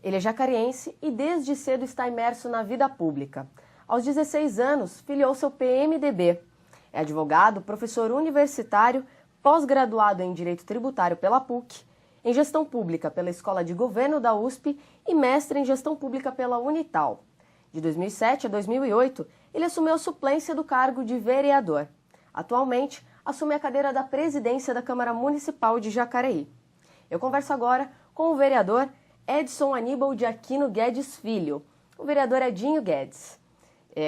Ele é jacareense e desde cedo está imerso na vida pública. Aos 16 anos, filiou-se ao PMDB. É advogado, professor universitário, pós-graduado em Direito Tributário pela PUC, em Gestão Pública pela Escola de Governo da USP e mestre em Gestão Pública pela Unital. De 2007 a 2008, ele assumiu a suplência do cargo de vereador. Atualmente, assume a cadeira da presidência da Câmara Municipal de Jacareí. Eu converso agora com o vereador Edson Aníbal de Aquino Guedes Filho, o vereador Edinho Guedes.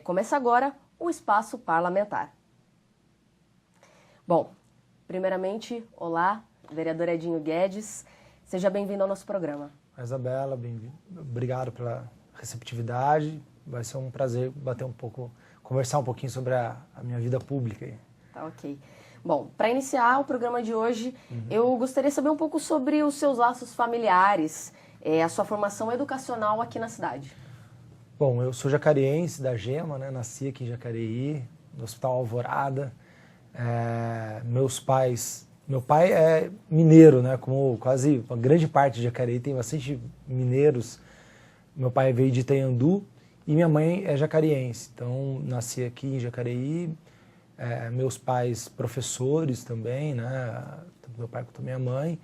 Começa agora o Espaço Parlamentar. Bom, primeiramente, olá, vereador Edinho Guedes, seja bem-vindo ao nosso programa. Isabela, bem-vindo. Obrigado pela receptividade, vai ser um prazer conversar um pouquinho sobre a minha vida pública aí. Tá, ok. Bom, para iniciar o programa de hoje, eu gostaria de saber um pouco sobre os seus laços familiares, a sua formação educacional aqui na cidade. Bom, eu sou jacareense da Gema, né? Nasci aqui em Jacareí, no Hospital Alvorada. Meu pai é mineiro, né? Como quase uma grande parte de Jacareí tem bastante mineiros. Meu pai veio de Itanhandu e minha mãe é jacareense. Então, nasci aqui em Jacareí. Meus pais professores também, né? Tanto meu pai quanto minha mãe.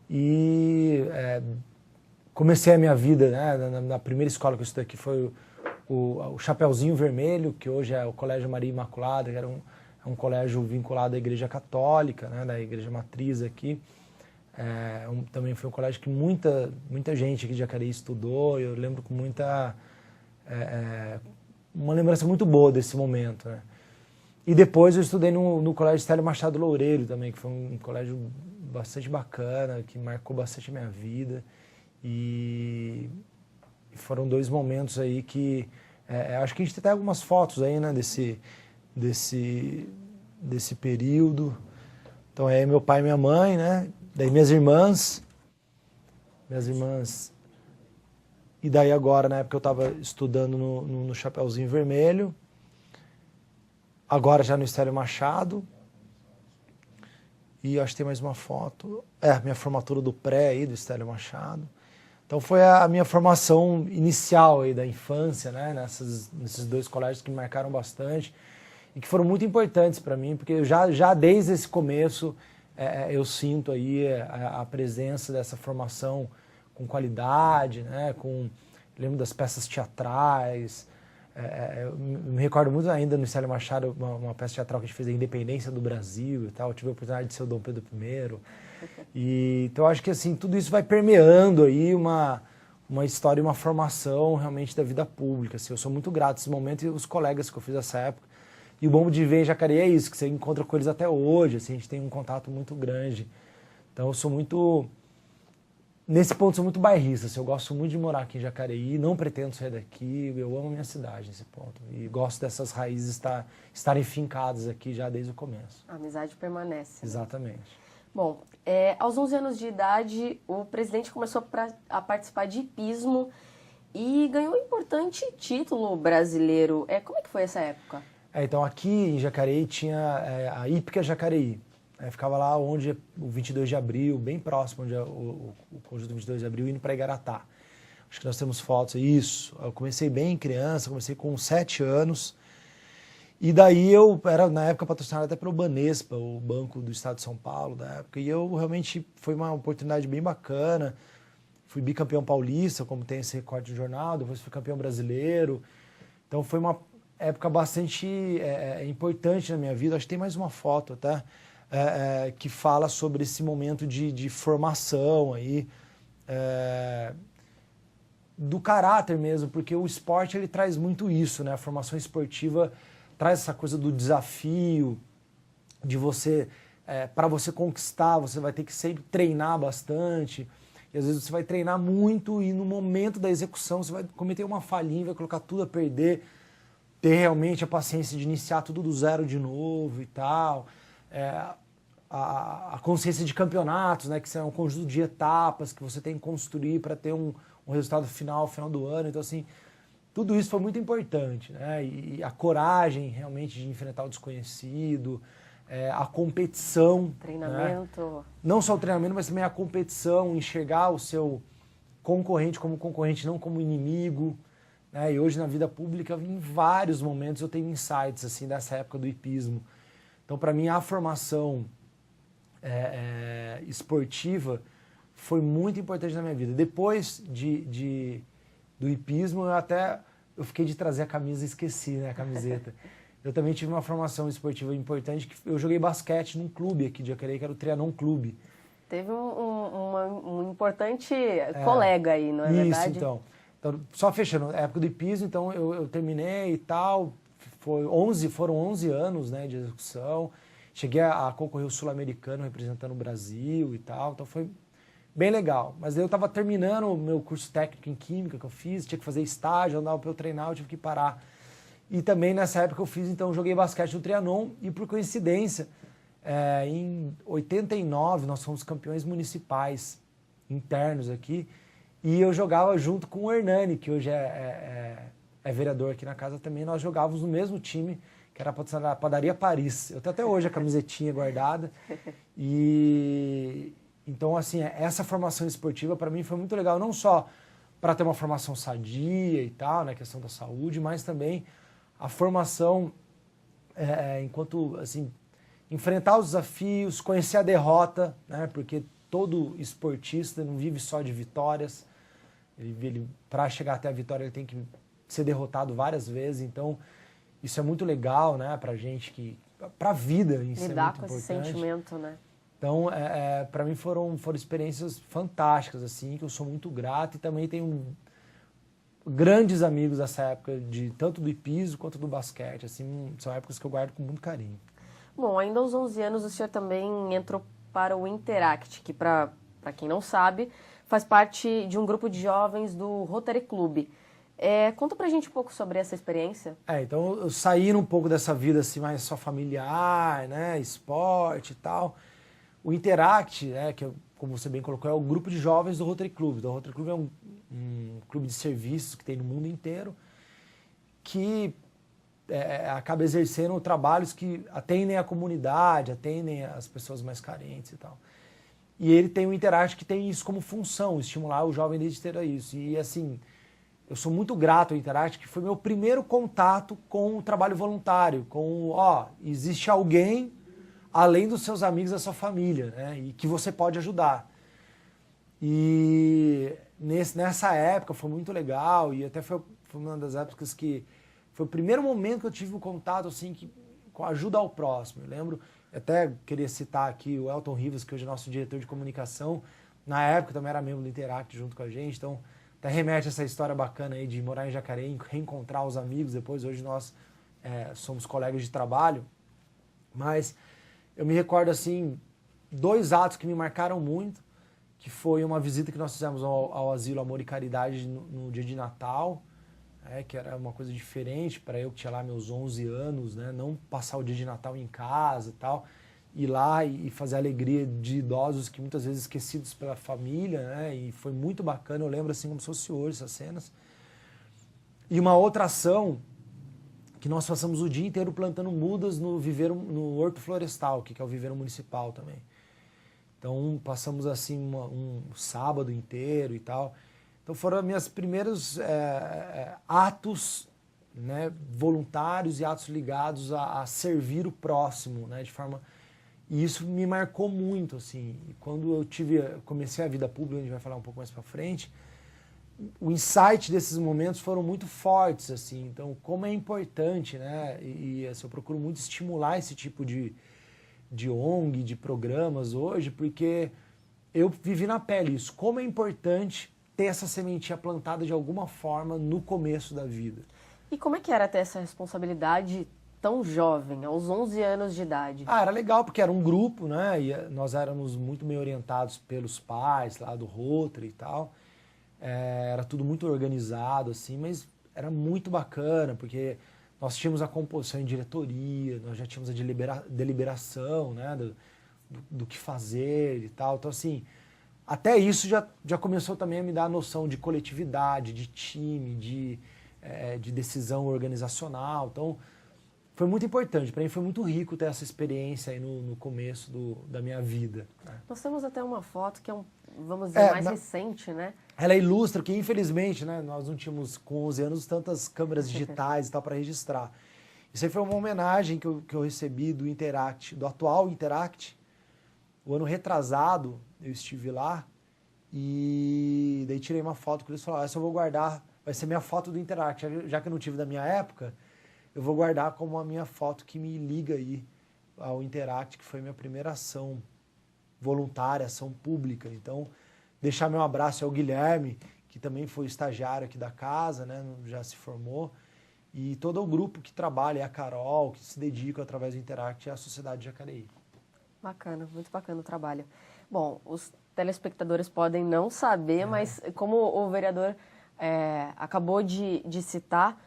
E comecei a minha vida, né? Na primeira escola que eu estudei aqui foi o Chapeuzinho Vermelho, que hoje é o Colégio Maria Imaculada, que era um colégio vinculado à Igreja Católica, né? Da Igreja Matriz aqui. Também foi um colégio que muita gente aqui de Jacareí estudou. Eu lembro com uma lembrança muito boa desse momento, né? E depois eu estudei no Colégio Estélio Machado Loureiro também, que foi um colégio bastante bacana, que marcou bastante a minha vida. E foram dois momentos aí que... acho que a gente tem algumas fotos aí, né, desse período. Então é meu pai e minha mãe, né? Daí minhas irmãs. E daí agora, na época eu estava estudando no Chapeuzinho Vermelho. Agora já no Estélio Machado. E acho que tem mais uma foto. Minha formatura do pré aí, do Estélio Machado. Então foi a minha formação inicial aí da infância, né? Nesses dois colégios que me marcaram bastante e que foram muito importantes para mim, porque já desde esse começo eu sinto aí a presença dessa formação com qualidade, né? Lembro das peças teatrais. Eu me recordo muito ainda no Estélio Machado, uma peça teatral que a gente fez, a Independência do Brasil e tal. Eu tive a oportunidade de ser o Dom Pedro I. Então acho que assim, tudo isso vai permeando aí uma história e uma formação realmente da vida pública. Assim, eu sou muito grato a esse momento e os colegas que eu fiz nessa época. E o bom de ver em Jacareí é isso, que você encontra com eles até hoje, assim, a gente tem um contato muito grande. Então eu sou muito... Nesse ponto, sou muito bairrista. Assim, eu gosto muito de morar aqui em Jacareí, não pretendo sair daqui, eu amo a minha cidade nesse ponto. E gosto dessas raízes estarem fincadas aqui já desde o começo. A amizade permanece. Exatamente. Né? Bom, aos 11 anos de idade, o presidente começou a participar de hipismo e ganhou um importante título brasileiro. Como é que foi essa época? Então, aqui em Jacareí tinha a Hípica Jacareí. Ficava lá onde o 22 de abril, bem próximo onde o conjunto 22 de abril, indo para Igaratá. Acho que nós temos fotos, isso. Eu comecei bem criança, comecei com 7 anos. E daí eu era, na época, patrocinado até pelo Banespa, o Banco do Estado de São Paulo da época. E eu realmente, foi uma oportunidade bem bacana. Fui bicampeão paulista, como tem esse recorte de jornal, depois fui campeão brasileiro. Então foi uma época bastante importante na minha vida. Acho que tem mais uma foto até. Que fala sobre esse momento de formação aí, do caráter mesmo, porque o esporte ele traz muito isso, né? A formação esportiva traz essa coisa do desafio, de você, para você conquistar, você vai ter que sempre treinar bastante, e às vezes você vai treinar muito e no momento da execução você vai cometer uma falhinha, vai colocar tudo a perder, ter realmente a paciência de iniciar tudo do zero de novo e tal. A consciência de campeonatos, né, que são um conjunto de etapas que você tem que construir para ter um resultado final do ano. Então, assim, tudo isso foi muito importante, né? E a coragem realmente de enfrentar o desconhecido, a competição. Treinamento. Né? Não só o treinamento, mas também a competição, enxergar o seu concorrente como concorrente, não como inimigo, né? E hoje na vida pública, em vários momentos eu tenho insights assim dessa época do hipismo. Então, para mim, a formação esportiva foi muito importante na minha vida. Depois do hipismo, eu fiquei de trazer a camisa e esqueci, né, a camiseta. Eu também tive uma formação esportiva importante, que eu joguei basquete num clube aqui de Jacareí, que era o Trianon Clube. Teve um importante colega aí, não é verdade? Isso, então. Só fechando, a época do hipismo, então eu terminei e tal, foram 11 anos, né, de execução. Cheguei a concorrer ao Sul-Americano representando o Brasil e tal, então foi bem legal. Mas eu estava terminando o meu curso técnico em Química que eu fiz, tinha que fazer estágio, andava para eu treinar, eu tive que parar. E também nessa época eu fiz, então, joguei basquete no Trianon e por coincidência, em 89 nós fomos campeões municipais internos aqui e eu jogava junto com o Hernani, que hoje é vereador aqui na casa também, nós jogávamos no mesmo time, que era a Padaria Paris. Eu tenho até hoje a camisetinha guardada. E então, assim, essa formação esportiva para mim foi muito legal, não só para ter uma formação sadia e tal, na questão da saúde, mas também a formação enquanto, assim, enfrentar os desafios, conhecer a derrota, né? Porque todo esportista não vive só de vitórias. Para chegar até a vitória, ele tem que ser derrotado várias vezes. Então, isso é muito legal, né, pra gente, pra vida em si é muito Lidar com importante. esse sentimento, né? Então, para mim foram experiências fantásticas, assim, que eu sou muito grato e também tenho grandes amigos dessa época, tanto do hipismo quanto do basquete, assim, são épocas que eu guardo com muito carinho. Bom, ainda aos 11 anos o senhor também entrou para o Interact, que para quem não sabe, faz parte de um grupo de jovens do Rotary Club. Conta pra gente um pouco sobre essa experiência. Então eu saí um pouco dessa vida assim, mais só familiar, né, esporte e tal. O Interact, né, como você bem colocou, é o grupo de jovens do Rotary Club. Então, o Rotary Club é um clube de serviços que tem no mundo inteiro, que acaba exercendo trabalhos que atendem a comunidade, atendem as pessoas mais carentes e tal. E ele tem o Interact que tem isso como função, estimular o jovem desde ter isso. E assim, eu sou muito grato ao Interact, que foi meu primeiro contato com o trabalho voluntário, existe alguém além dos seus amigos, da sua família, né, e que você pode ajudar. E nessa época foi muito legal, e até foi uma das épocas que foi o primeiro momento que eu tive um contato assim, com a ajuda ao próximo. Eu lembro, até queria citar aqui o Elton Rivas, que hoje é nosso diretor de comunicação, na época também era membro do Interact junto com a gente, então até remete a essa história bacana aí de morar em Jacareí, reencontrar os amigos, depois hoje nós somos colegas de trabalho, mas eu me recordo assim, 2 atos que me marcaram muito, que foi uma visita que nós fizemos ao Asilo Amor e Caridade no dia de Natal, que era uma coisa diferente para eu que tinha lá meus 11 anos, né, não passar o dia de Natal em casa e tal, ir lá e fazer a alegria de idosos que muitas vezes esquecidos pela família, né, e foi muito bacana, eu lembro assim como se fosse hoje essas cenas. E uma outra ação que nós passamos o dia inteiro plantando mudas no Horto Florestal, que é o viveiro municipal também. Então passamos assim um sábado inteiro e tal. Então foram meus primeiros atos, né, voluntários e atos ligados a servir o próximo, né, de forma... E isso me marcou muito, assim. E quando eu comecei a vida pública, a gente vai falar um pouco mais para frente, o insight desses momentos foram muito fortes, assim. Então, como é importante, né, e assim, eu procuro muito estimular esse tipo de ONG, de programas hoje, porque eu vivi na pele isso. Como é importante ter essa sementinha plantada de alguma forma no começo da vida. E como é que era ter essa responsabilidade tão jovem, aos 11 anos de idade? Era legal, porque era um grupo, né? E nós éramos muito bem orientados pelos pais lá do Rotary e tal. Era tudo muito organizado, assim, mas era muito bacana, porque nós tínhamos a composição em diretoria, nós já tínhamos a deliberação, né? Do que fazer e tal. Então, assim, até isso já começou também a me dar a noção de coletividade, de time, de decisão organizacional. Então, foi muito importante. Para mim foi muito rico ter essa experiência aí no começo da minha vida. Né? Nós temos até uma foto que é vamos dizer, mais na- recente, né? Ela ilustra que, infelizmente, né, nós não tínhamos, com 11 anos, tantas câmeras digitais e tal para registrar. Isso aí foi uma homenagem que eu recebi do Interact, do atual Interact. O ano retrasado, eu estive lá e daí tirei uma foto que eles falaram, essa eu vou guardar, vai ser minha foto do Interact. Já que eu não tive da minha época, eu vou guardar como a minha foto que me liga aí ao Interact, que foi minha primeira ação voluntária, ação pública. Então, deixar meu abraço ao Guilherme, que também foi estagiário aqui da casa, né, já se formou, e todo o grupo que trabalha, a Carol, que se dedica através do Interact à Sociedade de Jacareí. Bacana, muito bacana o trabalho. Bom, os telespectadores podem não saber, mas como o vereador acabou de citar,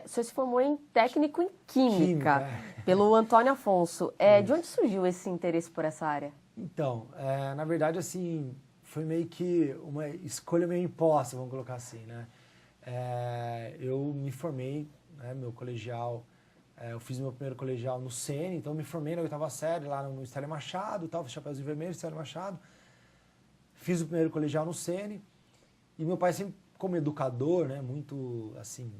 o senhor se formou em técnico em Química, pelo Antônio Afonso. De onde surgiu esse interesse por essa área? Então, na verdade, assim, foi meio que uma escolha meio imposta, vamos colocar assim, né? Eu me formei, né, meu colegial, eu fiz meu primeiro colegial no SENI, então me formei na 8ª série lá no Estélio Machado, tal, Chapeuzinho Vermelho, Estélio Machado. Fiz o primeiro colegial no SENI e meu pai sempre como educador, né, muito assim,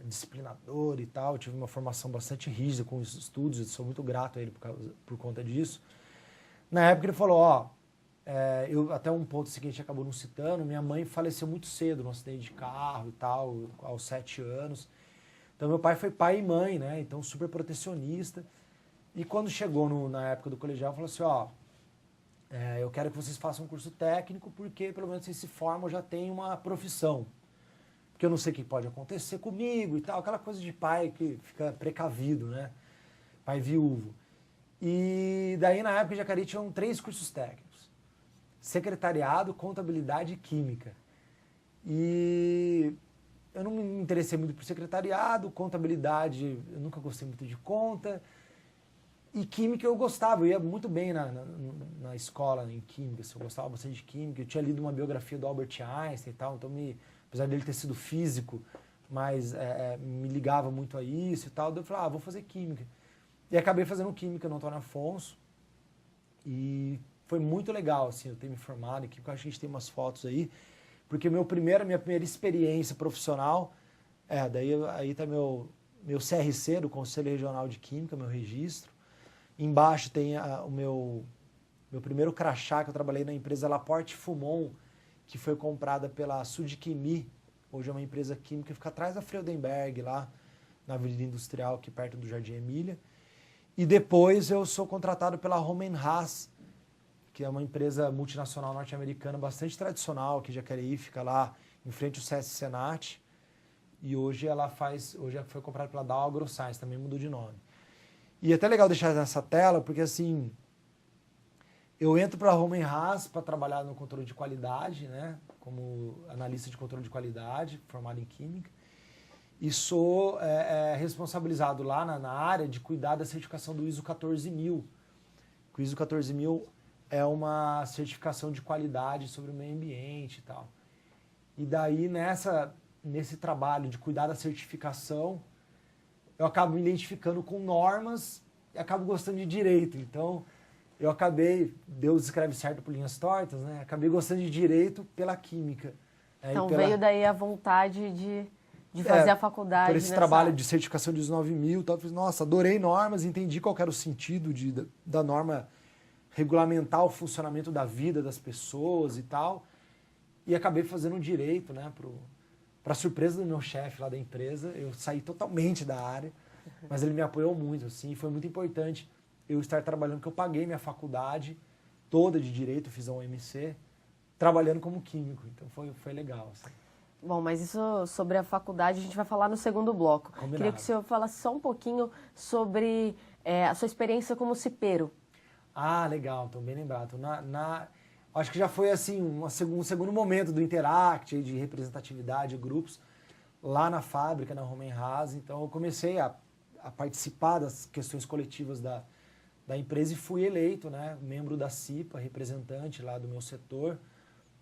disciplinador e tal, eu tive uma formação bastante rígida com os estudos, eu sou muito grato a ele por conta disso. Na época ele falou, até um ponto assim, que a gente acabou não citando, minha mãe faleceu muito cedo num acidente de carro e tal, aos 7 anos. Então meu pai foi pai e mãe, né, então super protecionista. E quando chegou na época do colegial, falou assim, eu quero que vocês façam um curso técnico, porque pelo menos vocês se formam, já tem uma profissão. Porque eu não sei o que pode acontecer comigo e tal, aquela coisa de pai que fica precavido, né? Pai viúvo. E daí na época em Jacareí tinham 3 cursos técnicos. Secretariado, contabilidade e química. E eu não me interessei muito por secretariado, contabilidade, eu nunca gostei muito de conta. E química eu gostava, eu ia muito bem na escola, em química, eu gostava bastante de química. Eu tinha lido uma biografia do Albert Einstein e tal, então apesar dele ter sido físico, mas me ligava muito a isso e tal. Daí eu falei, vou fazer química. E acabei fazendo química no Antônio Afonso. E foi muito legal, assim, eu ter me formado em química. Acho que a gente tem umas fotos aí. Porque minha primeira experiência profissional, daí aí tá meu CRC, do Conselho Regional de Química, meu registro. Embaixo tem o meu primeiro crachá, que eu trabalhei na empresa Laporte Fumon, que foi comprada pela Sudquimi. Hoje é uma empresa química que fica atrás da Freudenberg, lá na Avenida Industrial, aqui perto do Jardim Emília. E depois eu sou contratado pela Homenhaas, que é uma empresa multinacional norte-americana bastante tradicional, que Jacareí, fica lá em frente ao SESC Senat. E hoje hoje foi comprada pela Dow AgroScience, também mudou de nome. E é até legal deixar nessa tela, porque assim, eu entro para a Homenhaas para trabalhar no controle de qualidade, né, como analista de controle de qualidade, formado em química, e sou responsabilizado lá na área de cuidar da certificação do ISO 14000. O ISO 14000 é uma certificação de qualidade sobre o meio ambiente e tal. E daí nesse trabalho de cuidar da certificação, eu acabo me identificando com normas e acabo gostando de direito. Então, eu acabei, Deus escreve certo por linhas tortas, né? Acabei gostando de direito pela química. Então, veio daí a vontade de fazer a faculdade. Por esse trabalho de certificação de ISO 9000 e tal. Eu falei, nossa, adorei normas, entendi qual era o sentido da norma regulamentar o funcionamento da vida das pessoas e tal. E acabei fazendo direito, né, para surpresa do meu chefe lá da empresa, eu saí totalmente da área, mas ele me apoiou muito, assim, foi muito importante eu estar trabalhando, porque eu paguei minha faculdade toda de Direito, fiz a UMC, trabalhando como químico, então foi legal. Assim. Bom, mas isso sobre a faculdade a gente vai falar no segundo bloco. Combinado. Queria que o senhor falasse só um pouquinho sobre a sua experiência como cipeiro. Legal, então bem lembrado. Acho que já foi assim um segundo momento do Interact, de representatividade de grupos, lá na fábrica, na Homenhaas. Então eu comecei a participar das questões coletivas da empresa e fui eleito, né, membro da CIPA, representante lá do meu setor,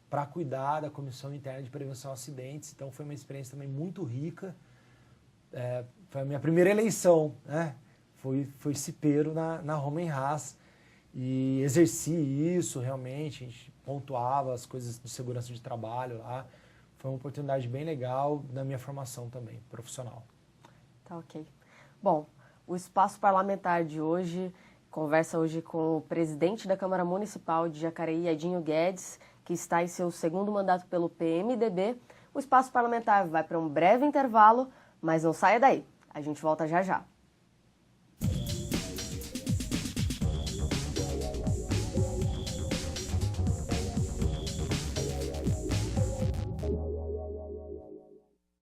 para cuidar da Comissão Interna de Prevenção a Acidentes. Então foi uma experiência também muito rica, foi a minha primeira eleição, né? Foi cipeiro na Homen-Haas e exerci isso realmente, a gente pontuava as coisas de segurança de trabalho lá. Foi uma oportunidade bem legal na minha formação também, profissional. Tá ok. Bom, o Espaço Parlamentar de hoje conversa hoje com o presidente da Câmara Municipal de Jacareí, Edinho Guedes, que está em seu segundo mandato pelo PMDB. O Espaço Parlamentar vai para um breve intervalo, mas não saia daí. A gente volta já já.